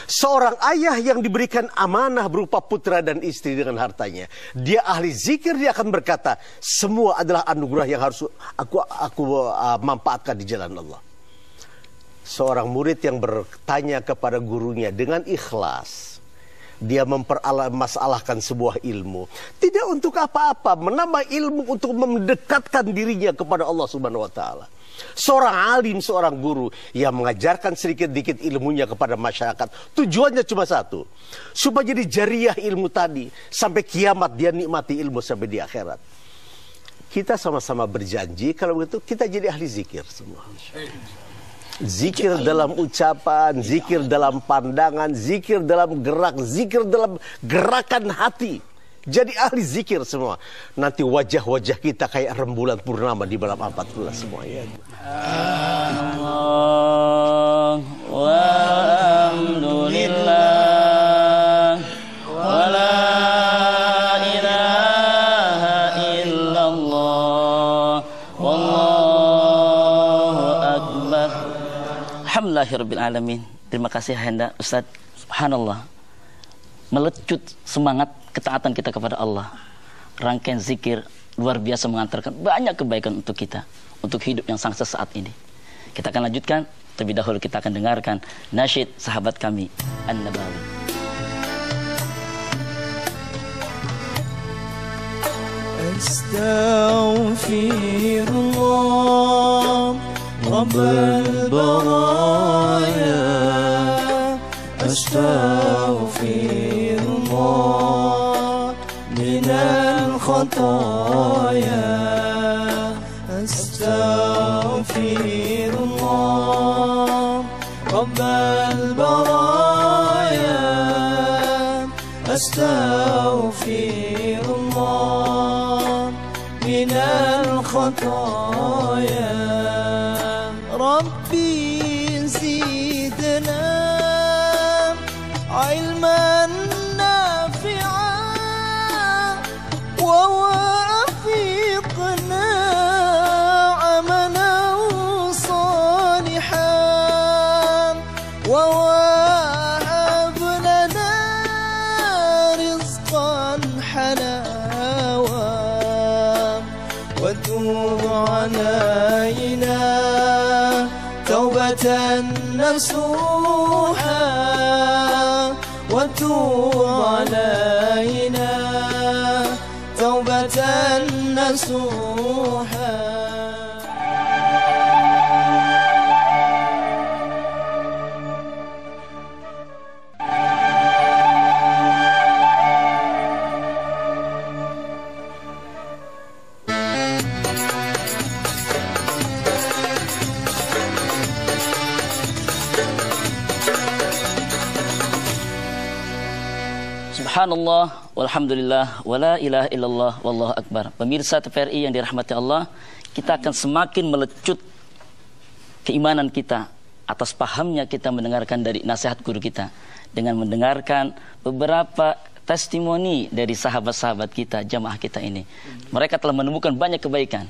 Seorang ayah yang diberikan amanah berupa putra dan istri dengan hartanya, dia ahli zikir, dia akan berkata, semua adalah anugerah yang harus aku manfaatkan di jalan Allah. Seorang murid yang bertanya kepada gurunya dengan ikhlas, dia mempermasalahkan sebuah ilmu. Tidak untuk apa-apa, menambah ilmu untuk mendekatkan dirinya kepada Allah Subhanahu wa taala. Seorang alim, seorang guru yang mengajarkan sedikit-sedikit ilmunya kepada masyarakat. Tujuannya cuma satu, supaya jadi jariah ilmu tadi. Sampai kiamat dia nikmati ilmu sampai di akhirat. Kita sama-sama berjanji kalau begitu kita jadi ahli zikir semua. Zikir dalam ucapan, zikir dalam pandangan, zikir dalam gerak, zikir dalam gerakan hati. Jadi ahli zikir semua. Nanti wajah-wajah kita kayak rembulan purnama di malam 14 semuanya. Alhamdulillah wa la ilaha illallah wallahu akbar. Alhamdulillahirabbil alamin. Terima kasih Henda Ustaz. Subhanallah. Melecut semangat ketaatan kita kepada Allah. Rangkaian zikir luar biasa mengantarkan banyak kebaikan untuk kita, untuk hidup yang sangat sesaat ini. Kita akan lanjutkan. Terlebih dahulu kita akan dengarkan nasyid sahabat kami An-Nabawi. Astaghfirullah Rabbal baraya, astaghfirullah minal khataya, astaghfirullah Rabbal baraya, astaghfirullah minal khataya. Rabbi zidna علينا توبة نصوحا وتوب علينا توبة نصوحا. Subhanallah, walhamdulillah, wala ilaha illallah, wallahu akbar. Pemirsa TVRI yang dirahmati Allah, kita akan semakin melecut keimanan kita atas pahamnya kita mendengarkan dari nasihat guru kita, dengan mendengarkan beberapa testimoni dari sahabat-sahabat kita, jamaah kita ini. Mereka telah menemukan banyak kebaikan.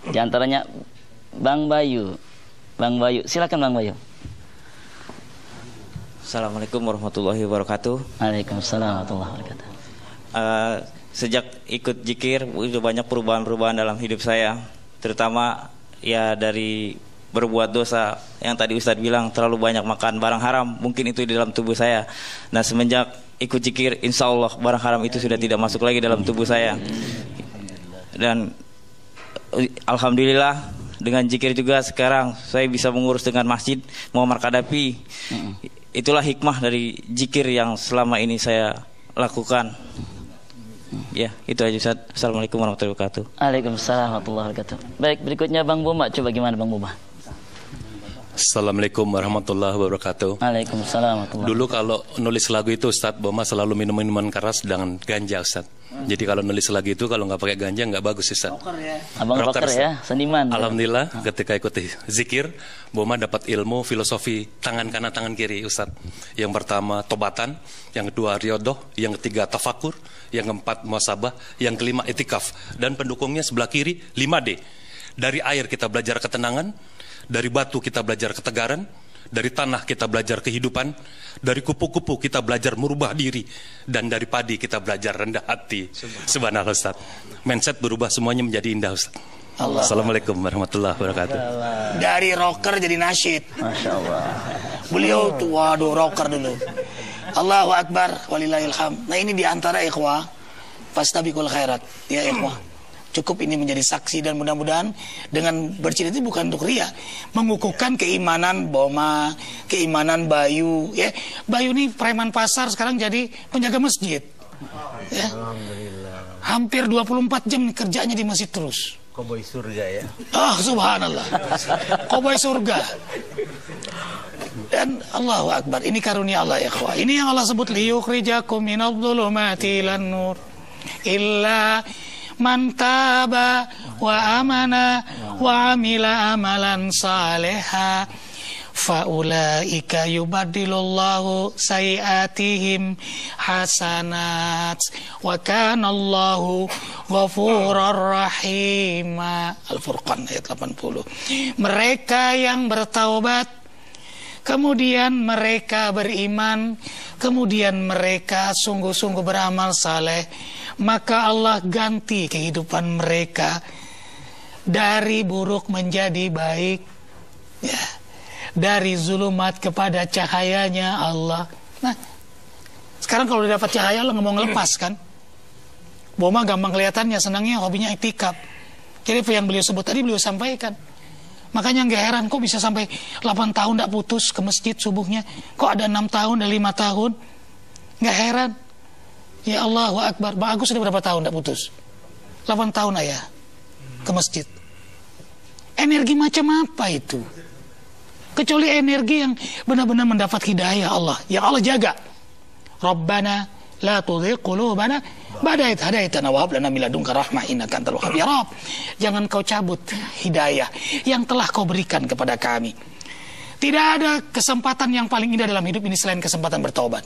Di antaranya Bang Bayu. Bang Bayu, silakan Bang Bayu. Assalamualaikum warahmatullahi wabarakatuh. Waalaikumsalam warahmatullahi wabarakatuh. Sejak ikut zikir udah banyak perubahan-perubahan dalam hidup saya, terutama ya dari berbuat dosa yang tadi Ustadz bilang, terlalu banyak makan barang haram, mungkin itu di dalam tubuh saya. Nah, semenjak ikut zikir, insya Allah barang haram itu sudah tidak masuk lagi dalam tubuh saya. Dan alhamdulillah dengan zikir juga sekarang saya bisa mengurus dengan masjid Muhammad Kadapi. Itulah hikmah dari zikir yang selama ini saya lakukan. Ya, itu aja Ustaz. Assalamualaikum warahmatullahi wabarakatuh. Waalaikumsalam warahmatullahi wabarakatuh. Baik, berikutnya Bang Boma. Coba gimana Bang Boma? Assalamualaikum warahmatullahi wabarakatuh. Waalaikumsalam warahmatullahi wabarakatuh. Dulu kalau nulis lagu itu Ustaz, Boma selalu minum minuman keras dengan ganja Ustaz. Jadi kalau nulis lagu itu kalau nggak pakai ganja nggak bagus Ustaz. Abang rocker ya, seniman. Alhamdulillah ketika ikuti zikir, Boma dapat ilmu filosofi tangan kanan tangan kiri Ustaz. Yang pertama tobatan, yang kedua riyadhah, yang ketiga tafakur, yang keempat muhasabah, yang kelima itikaf, dan pendukungnya sebelah kiri 5D. Dari air kita belajar ketenangan, dari batu kita belajar ketegaran, dari tanah kita belajar kehidupan, dari kupu-kupu kita belajar merubah diri, dan dari padi kita belajar rendah hati. Subhanallah Ustaz. Mindset berubah semuanya menjadi indah Ustaz. Assalamualaikum warahmatullahi wabarakatuh. Dari rocker jadi nasyid. Masya Allah. Beliau tuh waduh rocker dulu. Allahu Akbar walillahilham. Nah ini diantara ikhwah fastabiqul khairat ya ikhwah. Cukup ini menjadi saksi dan mudah-mudahan dengan bercerita itu bukan untuk ria, mengukuhkan keimanan Boma, keimanan Bayu ya. Bayu ini preman pasar sekarang jadi penjaga masjid. Ya. Hampir 24 jam kerjanya di masjid terus. Koboi surga ya. Ah, subhanallah. Koboi surga. Dan Allahu Akbar, ini karunia Allah ya ikhwah. Ini yang Allah sebut liyukhrijakum minadh-dhulumati ilan nur illa man taba wa amana wa amila amalan saleha faulaika yubaddilullahu sayiatihim hasanat wa kana Allahu ghafurur rahim. Al-Furqan ayat 80. Mereka yang bertaubat, kemudian mereka beriman, kemudian mereka sungguh-sungguh beramal saleh, maka Allah ganti kehidupan mereka dari buruk menjadi baik ya, dari zulumat kepada cahayanya Allah. Nah, sekarang kalau udah dapat cahaya Allah nggak mau ngelepas kan. Boma gampang kelihatannya, senangnya hobinya iktikaf. Jadi apa yang beliau sebut tadi beliau sampaikan. Makanya nggak heran kok bisa sampai 8 tahun tidak putus ke masjid subuhnya. Kok ada 6 tahun, ada 5 tahun. Nggak heran. Ya Allahu Akbar. Bang Agus sudah berapa tahun tidak putus? 8 tahun ayah ke masjid. Energi macam apa itu? Kecuali energi yang benar-benar mendapat hidayah Allah, yang Allah jaga. Rabbana la tuzigh qulubana ba'da idh hadaitana wa hab lana min ladunka rahmah innaka antal wahhab. Ya Rabb, jangan kau cabut hidayah yang telah kau berikan kepada kami. Tidak ada kesempatan yang paling indah dalam hidup ini selain kesempatan bertaubat.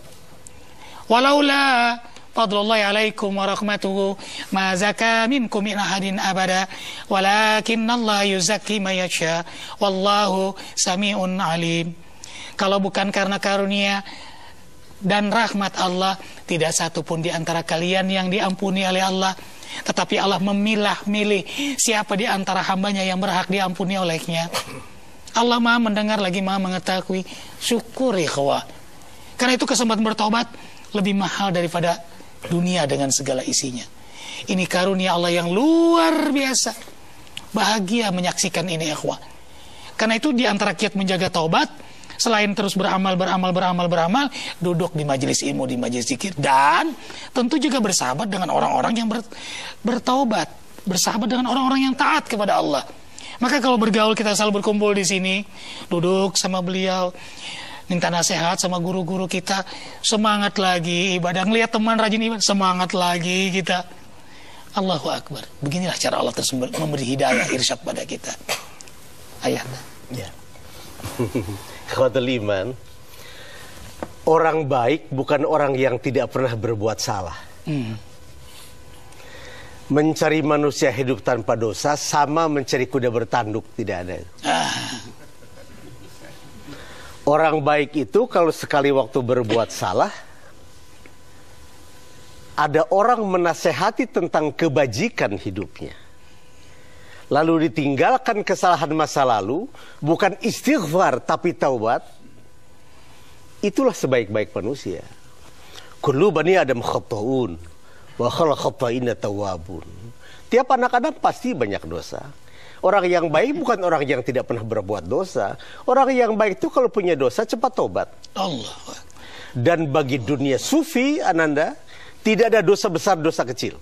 Walaula fadlullahi alaikum wa rahmatuhu ma zaka minkum min ahadin abada walakinnallaha yuzakki man yasha wallahu samiun alim. Kalau bukan karena karunia dan rahmat Allah, tidak satu pun di antara kalian yang diampuni oleh Allah, tetapi Allah memilah-milih siapa di antara hambanya yang berhak diampuni olehnya. Allah Maha mendengar lagi Maha mengetahui. Syukur ikhwah. Karena itu kesempatan bertobat lebih mahal daripada dunia dengan segala isinya. Ini karunia Allah yang luar biasa. Bahagia menyaksikan ini ikhwah. Karena itu di antara kiat menjaga taubat, selain terus beramal, duduk di majelis ilmu, di majelis zikir, dan tentu juga bersahabat dengan orang-orang yang bertaubat, bersahabat dengan orang-orang yang taat kepada Allah. Maka kalau bergaul, kita selalu berkumpul di sini, duduk sama beliau, minta nasihat sama guru-guru kita, semangat lagi ibadah, ngelihat teman rajin ibadah, semangat lagi kita. Allahu Akbar. Beginilah cara Allah terus memberi hidayah, irsyad pada kita. Ayat. Ya. Ikhwatul iman, orang baik bukan orang yang tidak pernah berbuat salah. Mencari manusia hidup tanpa dosa sama mencari kuda bertanduk, tidak ada. Orang baik itu kalau sekali waktu berbuat salah, ada orang menasehati tentang kebajikan hidupnya, lalu ditinggalkan kesalahan masa lalu, bukan istighfar tapi taubat, itulah sebaik-baik manusia. Kullu bani Adam khata'un wa khala khata'ina tawwabun. Tiap anak Adam pasti banyak dosa. Orang yang baik bukan orang yang tidak pernah berbuat dosa. Orang yang baik itu kalau punya dosa cepat tobat. Allah. Dan bagi dunia sufi, Ananda, tidak ada dosa besar, dosa kecil.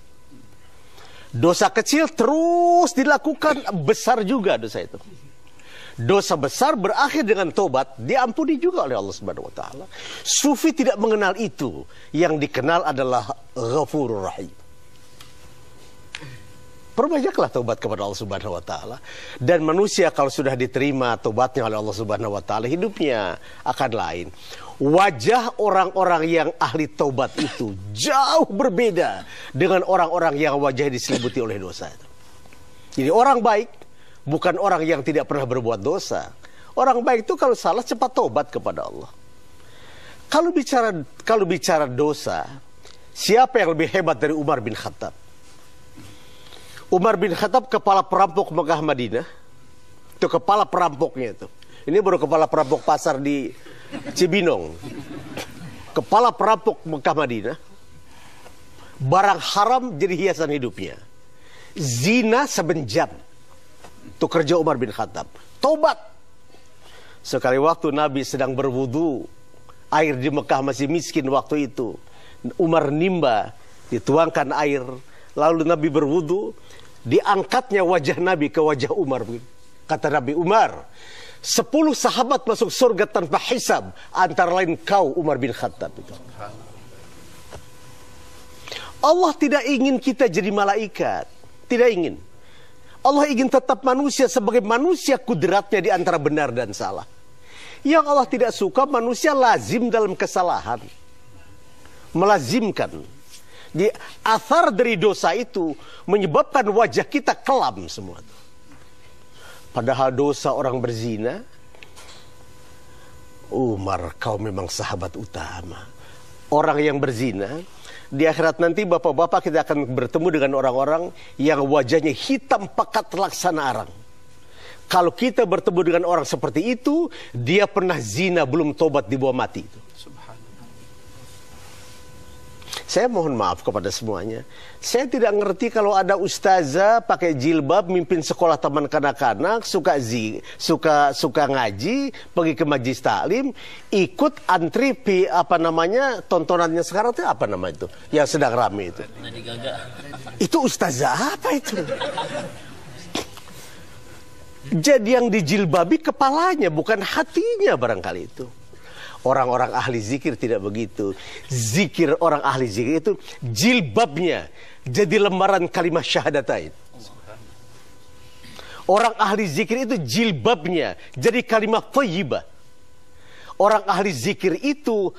Dosa kecil terus dilakukan, besar juga dosa itu. Dosa besar berakhir dengan tobat, diampuni juga oleh Allah Subhanahu wa taala. Sufi tidak mengenal itu. Yang dikenal adalah Ghafurur Rahim. Perbanyaklah tobat kepada Allah Subhanahu wa taala. Dan manusia kalau sudah diterima tobatnya oleh Allah Subhanahu wa taala, hidupnya akan lain. Wajah orang-orang yang ahli taubat itu jauh berbeda dengan orang-orang yang wajahnya diselimuti oleh dosa itu. Jadi orang baik bukan orang yang tidak pernah berbuat dosa. Orang baik itu kalau salah cepat tobat kepada Allah. Kalau bicara dosa, siapa yang lebih hebat dari Umar bin Khattab? Umar bin Khattab kepala perampok Mekah Madinah. Itu kepala perampoknya itu. Ini baru kepala perampok pasar di Cibinong. Kepala perampok Mekah Madinah. Barang haram jadi hiasan hidupnya. Zina sebenjam. Itu kerja Umar bin Khattab. Tobat. Sekali waktu Nabi sedang berwudu, air di Mekah masih miskin waktu itu. Umar nimba, dituangkan air. Lalu Nabi berwudu, diangkatnya wajah Nabi ke wajah Umar. Kata Nabi, Umar, 10 sahabat masuk surga tanpa hisab, antara lain kau Umar bin Khattab itu. Allah tidak ingin kita jadi malaikat, tidak ingin. Allah ingin tetap manusia sebagai manusia kudratnya di antara benar dan salah. Yang Allah tidak suka manusia lazim dalam kesalahan, melazimkan. Di athar dari dosa itu menyebabkan wajah kita kelam semua. Padahal dosa orang berzina, Umar, kau memang sahabat utama. Orang yang berzina, di akhirat nanti bapak-bapak kita akan bertemu dengan orang-orang yang wajahnya hitam pekat laksana arang. Kalau kita bertemu dengan orang seperti itu, dia pernah zina belum tobat dibawa mati itu. Saya mohon maaf kepada semuanya. Saya tidak ngerti kalau ada ustazah pakai jilbab mimpin sekolah taman kanak-kanak, suka ngaji, pergi ke majlis taklim, ikut antri tontonannya sekarang itu apa nama itu? Yang sedang rame itu. Itu ustazah apa itu? Jadi yang dijilbabi kepalanya bukan hatinya barangkali itu. Orang-orang ahli zikir tidak begitu. Zikir orang ahli zikir itu jilbabnya jadi lembaran kalimat syahadatain. Orang ahli zikir itu jilbabnya jadi kalimat thayyibah. Orang ahli zikir itu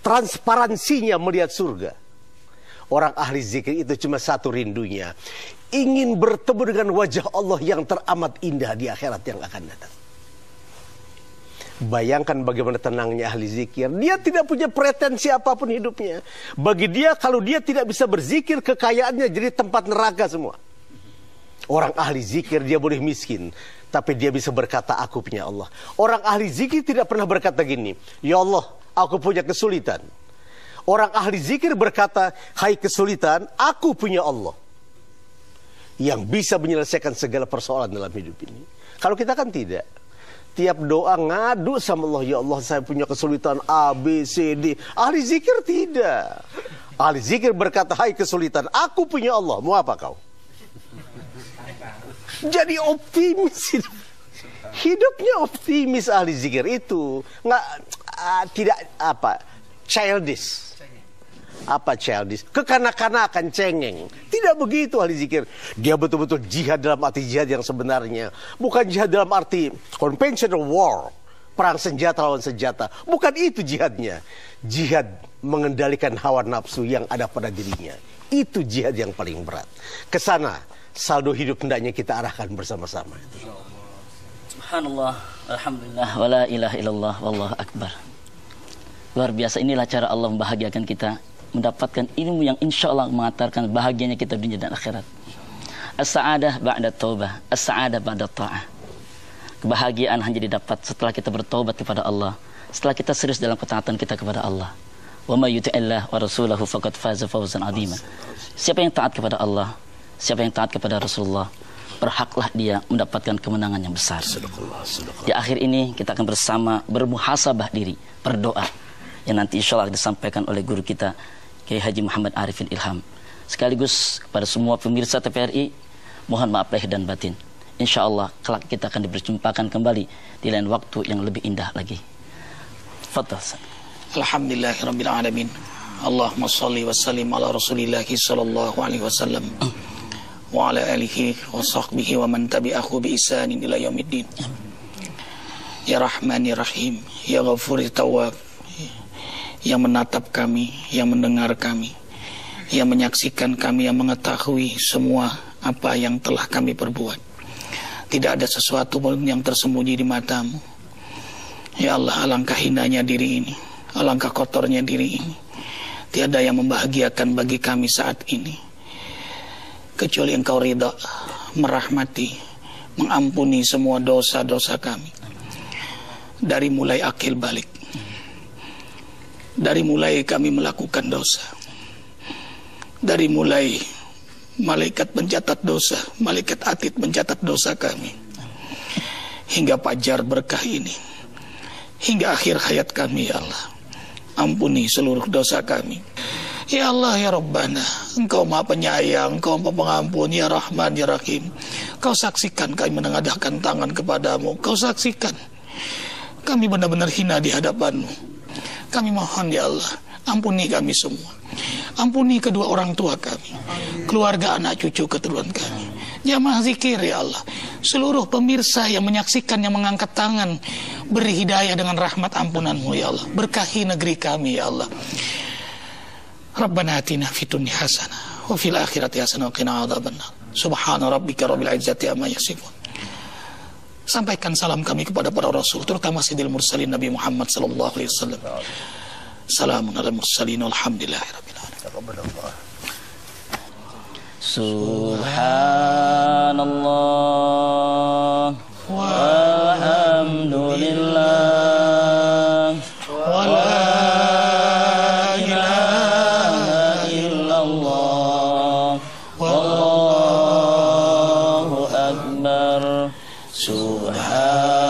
transparansinya melihat surga. Orang ahli zikir itu cuma satu rindunya, ingin bertemu dengan wajah Allah yang teramat indah di akhirat yang akan datang. Bayangkan bagaimana tenangnya ahli zikir. Dia tidak punya pretensi apapun hidupnya. Bagi dia, kalau dia tidak bisa berzikir, kekayaannya jadi tempat neraka semua. Orang ahli zikir dia boleh miskin, tapi dia bisa berkata, aku punya Allah. Orang ahli zikir tidak pernah berkata gini, ya Allah, aku punya kesulitan. Orang ahli zikir berkata, hai kesulitan, aku punya Allah yang bisa menyelesaikan segala persoalan dalam hidup ini. Kalau kita kan tidak. Tiap doa ngadu sama Allah, ya Allah saya punya kesulitan A, B, C, D. Ahli zikir tidak. Ahli zikir berkata, hai kesulitan, aku punya Allah. Mau apa kau? Jadi optimis. Hidupnya optimis ahli zikir itu. Tidak childish. Apa childish? Kekanak-kanakan, cengeng. Tidak begitu ahli zikir. Dia betul-betul jihad dalam arti jihad yang sebenarnya. Bukan jihad dalam arti conventional war. Perang senjata lawan senjata. Bukan itu jihadnya. Jihad mengendalikan hawa nafsu yang ada pada dirinya. Itu jihad yang paling berat. Kesana saldo hidup hendaknya kita arahkan bersama-sama. Subhanallah, alhamdulillah, wala ilaha illallah, wallahu akbar. Luar biasa, inilah cara Allah membahagiakan kita, mendapatkan ilmu yang insya Allah mengantarkan bahagianya kita dunia dan akhirat. As-sa'adah ba'da taubah, as-sa'adah ba'da ta'ah. Kebahagiaan hanya didapat setelah kita bertobat kepada Allah, setelah kita serius dalam ketaatan kita kepada Allah. Wa may yuti'illah wa rasulahu faqad faza fawzan 'azima. Siapa yang taat kepada Allah, siapa yang taat kepada Rasulullah, berhaklah dia mendapatkan kemenangan yang besar. Di akhir ini kita akan bersama bermuhasabah diri, berdoa yang nanti insya Allah disampaikan oleh guru kita Kiai Haji Muhammad Arifin Ilham. Sekaligus kepada semua pemirsa TVRI, mohon maaf lahir dan batin. Insya Allah kelak kita akan diberjumpakan kembali di lain waktu yang lebih indah lagi. Fadhal. Alhamdulillahirabbil alamin. Allahumma shalli wa sallim ala Rasulillah sallallahu alaihi wasallam. Wa ala alihi wa sahbihi wa man tabi'ahu bi ihsanin ila yaumiddin. Ya Rahman ya Rahim, ya Ghafur ya Tawwab, yang menatap kami, yang mendengar kami, yang menyaksikan kami, yang mengetahui semua apa yang telah kami perbuat. Tidak ada sesuatu pun yang tersembunyi di matamu. Ya Allah, alangkah hinanya diri ini, alangkah kotornya diri ini. Tiada yang membahagiakan bagi kami saat ini kecuali Engkau ridha, merahmati, mengampuni semua dosa-dosa kami. Dari mulai akil balik, dari mulai kami melakukan dosa, dari mulai malaikat mencatat dosa, malaikat atid mencatat dosa kami, hingga fajar berkah ini, hingga akhir hayat kami. Ya Allah, ampuni seluruh dosa kami. Ya Allah ya Rabbana, Engkau Maha Penyayang, Engkau Maha Pengampun, ya Rahman ya Rahim. Kau saksikan kami menengadahkan tangan kepadamu. Kau saksikan kami benar-benar hina di hadapan-Mu. Kami mohon ya Allah, ampuni kami semua. Ampuni kedua orang tua kami, keluarga, anak cucu keturunan kami, jamaah zikir ya Allah, seluruh pemirsa yang menyaksikan, yang mengangkat tangan. Beri hidayah dengan rahmat ampunan-Mu ya Allah. Berkahi negeri kami ya Allah. Rabbana atina fid dunya hasanah wa fil akhirati hasanah wa qina adzabannar. Subhana rabbika rabbil izzati amma yasifun. Sampaikan salam kami kepada para rasul, terutama Sayyidil Mursalin Nabi Muhammad sallallahu alaihi wasallam. Salamun alal mursalin walhamdulillahirabbil alamin. Subhanallah walhamdulillah wa la Subhanallah